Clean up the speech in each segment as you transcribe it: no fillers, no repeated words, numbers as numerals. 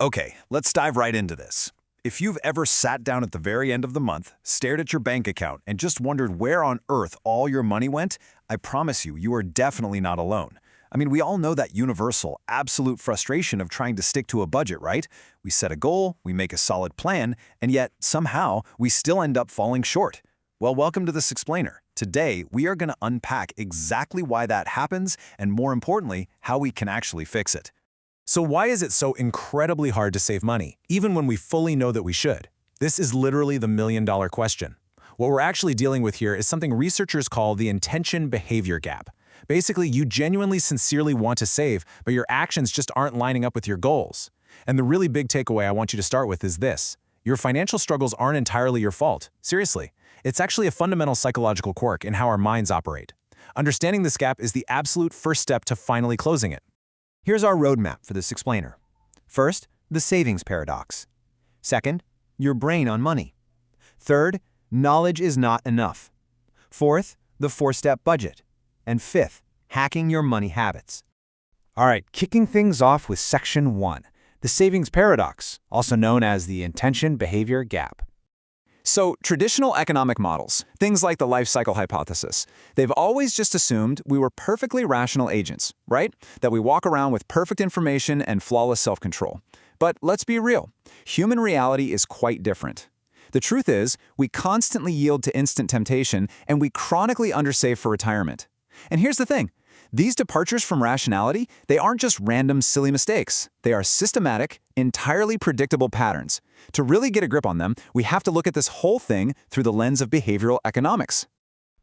Okay, let's dive right into this. If you've ever sat down at the very end of the month, stared at your bank account, and just wondered where on earth all your money went, I promise you, you are definitely not alone. I mean, we all know that universal, absolute frustration of trying to stick to a budget, right? We set a goal, we make a solid plan, and yet, somehow, we still end up falling short. Well, welcome to this explainer. Today, we are going to unpack exactly why that happens, and more importantly, how we can actually fix it. So why is it so incredibly hard to save money, even when we fully know that we should? This is literally the million-dollar question. What we're actually dealing with here is something researchers call the intention-behavior gap. Basically, you genuinely sincerely want to save, but your actions just aren't lining up with your goals. And the really big takeaway I want you to start with is this. Your financial struggles aren't entirely your fault. Seriously. It's actually a fundamental psychological quirk in how our minds operate. Understanding this gap is the absolute first step to finally closing it. Here's our roadmap for this explainer. First, the savings paradox. Second, your brain on money. Third, knowledge is not enough. Fourth, the four-step budget. And fifth, hacking your money habits. All right, kicking things off with Section 1, the savings paradox, also known as the intention-behavior gap. So, traditional economic models, things like the life cycle hypothesis, they've always just assumed we were perfectly rational agents, right? That we walk around with perfect information and flawless self-control. But let's be real, human reality is quite different. The truth is, we constantly yield to instant temptation and we chronically undersave for retirement. And here's the thing. These departures from rationality, they aren't just random, silly mistakes. They are systematic, entirely predictable patterns. To really get a grip on them, we have to look at this whole thing through the lens of behavioral economics.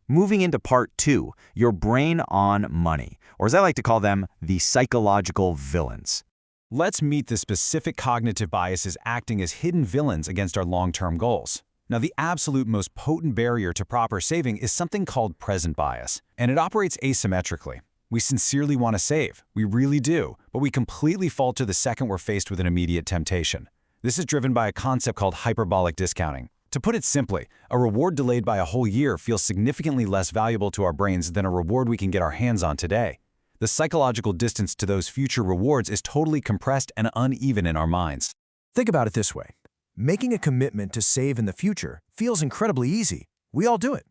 Moving into part 2, your brain on money, or as I like to call them, the psychological villains. Let's meet the specific cognitive biases acting as hidden villains against our long-term goals. Now, the absolute most potent barrier to proper saving is something called present bias, and it operates asymmetrically. We sincerely want to save, we really do, but we completely falter the second we're faced with an immediate temptation. This is driven by a concept called hyperbolic discounting. To put it simply, a reward delayed by a whole year feels significantly less valuable to our brains than a reward we can get our hands on today. The psychological distance to those future rewards is totally compressed and uneven in our minds. Think about it this way. Making a commitment to save in the future feels incredibly easy. We all do it.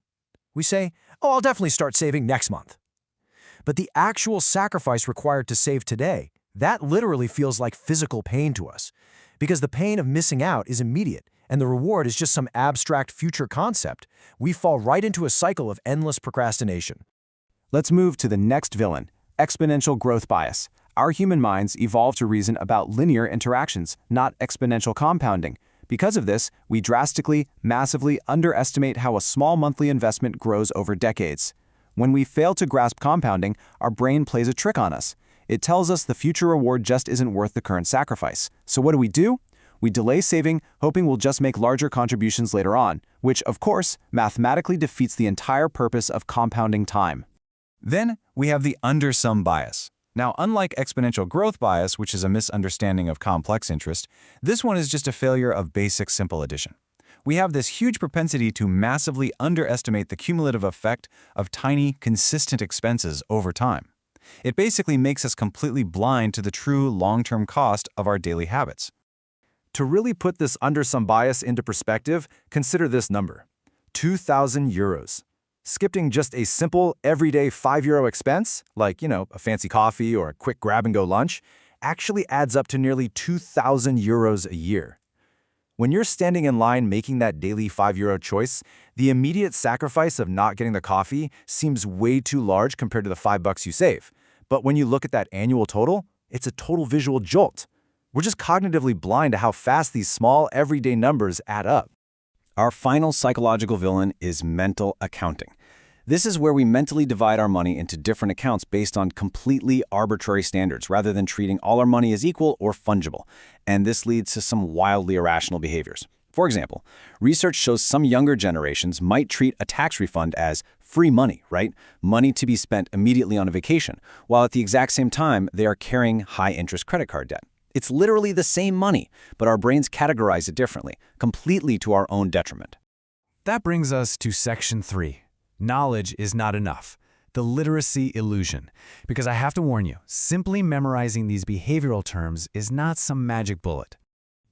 We say, oh, I'll definitely start saving next month. But the actual sacrifice required to save today, that literally feels like physical pain to us. Because the pain of missing out is immediate, and the reward is just some abstract future concept, we fall right into a cycle of endless procrastination. Let's move to the next villain, exponential growth bias. Our human minds evolved to reason about linear interactions, not exponential compounding. Because of this, we drastically, massively underestimate how a small monthly investment grows over decades. When we fail to grasp compounding, our brain plays a trick on us. It tells us the future reward just isn't worth the current sacrifice. So what do? We delay saving, hoping we'll just make larger contributions later on, which, of course, mathematically defeats the entire purpose of compounding time. Then, we have the undersum bias. Now, unlike exponential growth bias, which is a misunderstanding of complex interest, this one is just a failure of basic simple addition. We have this huge propensity to massively underestimate the cumulative effect of tiny, consistent expenses over time. It basically makes us completely blind to the true long-term cost of our daily habits. To really put this undersum bias into perspective, consider this number: 2,000 euros. Skipping just a simple, everyday €5 expense, like, a fancy coffee or a quick grab-and-go lunch, actually adds up to nearly 2,000 euros a year. When you're standing in line making that daily €5 choice, the immediate sacrifice of not getting the coffee seems way too large compared to the $5 you save. But when you look at that annual total, it's a total visual jolt. We're just cognitively blind to how fast these small, everyday numbers add up. Our final psychological villain is mental accounting. This is where we mentally divide our money into different accounts based on completely arbitrary standards rather than treating all our money as equal or fungible. And this leads to some wildly irrational behaviors. For example, research shows some younger generations might treat a tax refund as free money, right? Money to be spent immediately on a vacation, while at the exact same time they are carrying high-interest credit card debt. It's literally the same money, but our brains categorize it differently, completely to our own detriment. That brings us to Section 3. Knowledge is not enough. the literacy illusion. Because I have to warn you, simply memorizing these behavioral terms is not some magic bullet.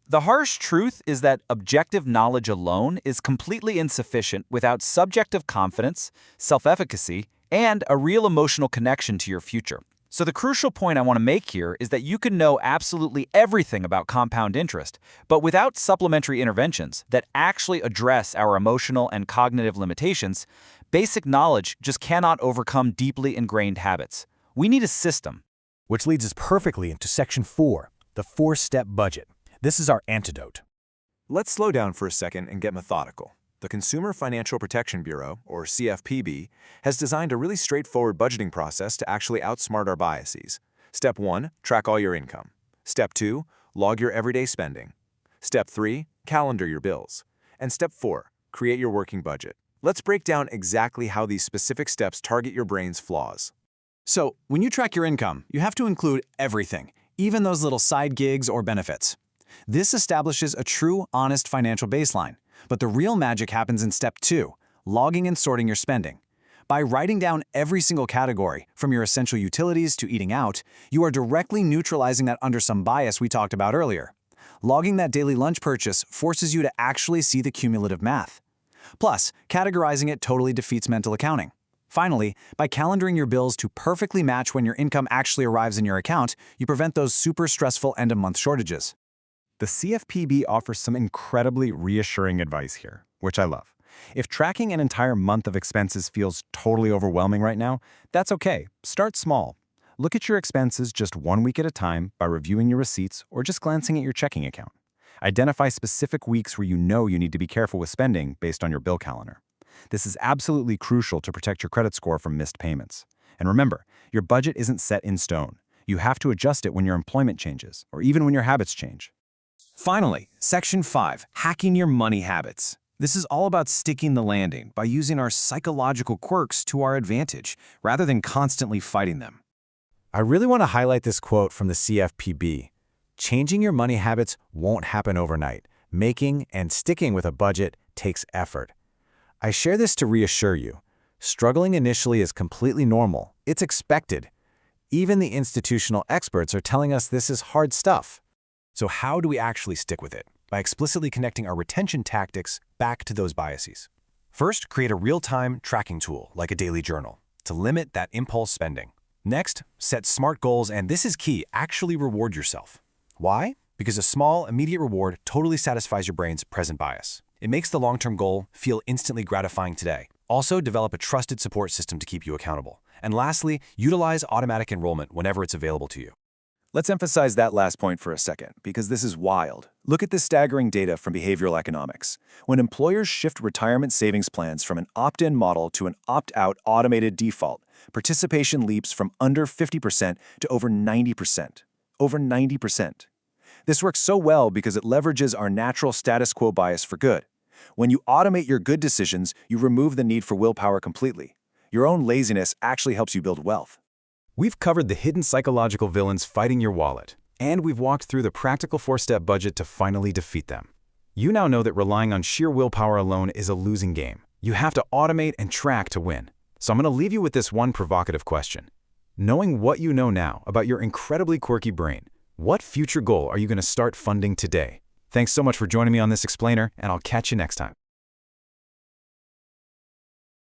The harsh truth is that objective knowledge alone is completely insufficient without subjective confidence, self-efficacy, and a real emotional connection to your future. So the crucial point I want to make here is that you can know absolutely everything about compound interest, but without supplementary interventions that actually address our emotional and cognitive limitations, basic knowledge just cannot overcome deeply ingrained habits. We need a system. Which leads us perfectly into Section 4, the 4-step budget. This is our antidote. Let's slow down for a second and get methodical. The Consumer Financial Protection Bureau, or CFPB, has designed a really straightforward budgeting process to actually outsmart our biases. Step 1, track all your income. Step 2, log your everyday spending. Step 3, calendar your bills. And Step 4, create your working budget. Let's break down exactly how these specific steps target your brain's flaws. So, when you track your income, you have to include everything, even those little side gigs or benefits. This establishes a true, honest financial baseline. But the real magic happens in Step 2, logging and sorting your spending. By writing down every single category, from your essential utilities to eating out, you are directly neutralizing that undersum bias we talked about earlier. Logging that daily lunch purchase forces you to actually see the cumulative math. Plus, categorizing it totally defeats mental accounting. Finally, by calendaring your bills to perfectly match when your income actually arrives in your account, you prevent those super stressful end-of-month shortages. The CFPB offers some incredibly reassuring advice here, which I love. If tracking an entire month of expenses feels totally overwhelming right now, that's okay. Start small. Look at your expenses just 1 week at a time by reviewing your receipts or just glancing at your checking account. Identify specific weeks where you know you need to be careful with spending based on your bill calendar. This is absolutely crucial to protect your credit score from missed payments. And remember, your budget isn't set in stone. You have to adjust it when your employment changes, or even when your habits change. Finally, Section 5, hacking your money habits. This is all about sticking the landing by using our psychological quirks to our advantage, rather than constantly fighting them. I really want to highlight this quote from the CFPB. Changing your money habits won't happen overnight. Making and sticking with a budget takes effort. I share this to reassure you. Struggling initially is completely normal. It's expected. Even the institutional experts are telling us this is hard stuff. So how do we actually stick with it? By explicitly connecting our retention tactics back to those biases. First, create a real-time tracking tool, like a daily journal, to limit that impulse spending. Next, set SMART goals, and this is key, actually reward yourself. Why? Because a small, immediate reward totally satisfies your brain's present bias. It makes the long-term goal feel instantly gratifying today. Also, develop a trusted support system to keep you accountable. And lastly, utilize automatic enrollment whenever it's available to you. Let's emphasize that last point for a second, because this is wild. Look at this staggering data from behavioral economics. When employers shift retirement savings plans from an opt-in model to an opt-out automated default, participation leaps from under 50% to over 90%. Over 90%. This works so well because it leverages our natural status quo bias for good. When you automate your good decisions, you remove the need for willpower completely. Your own laziness actually helps you build wealth. We've covered the hidden psychological villains fighting your wallet, and we've walked through the practical 4-step budget to finally defeat them. You now know that relying on sheer willpower alone is a losing game. You have to automate and track to win. So I'm going to leave you with this one provocative question. Knowing what you know now about your incredibly quirky brain, what future goal are you going to start funding today? Thanks so much for joining me on this explainer, and I'll catch you next time.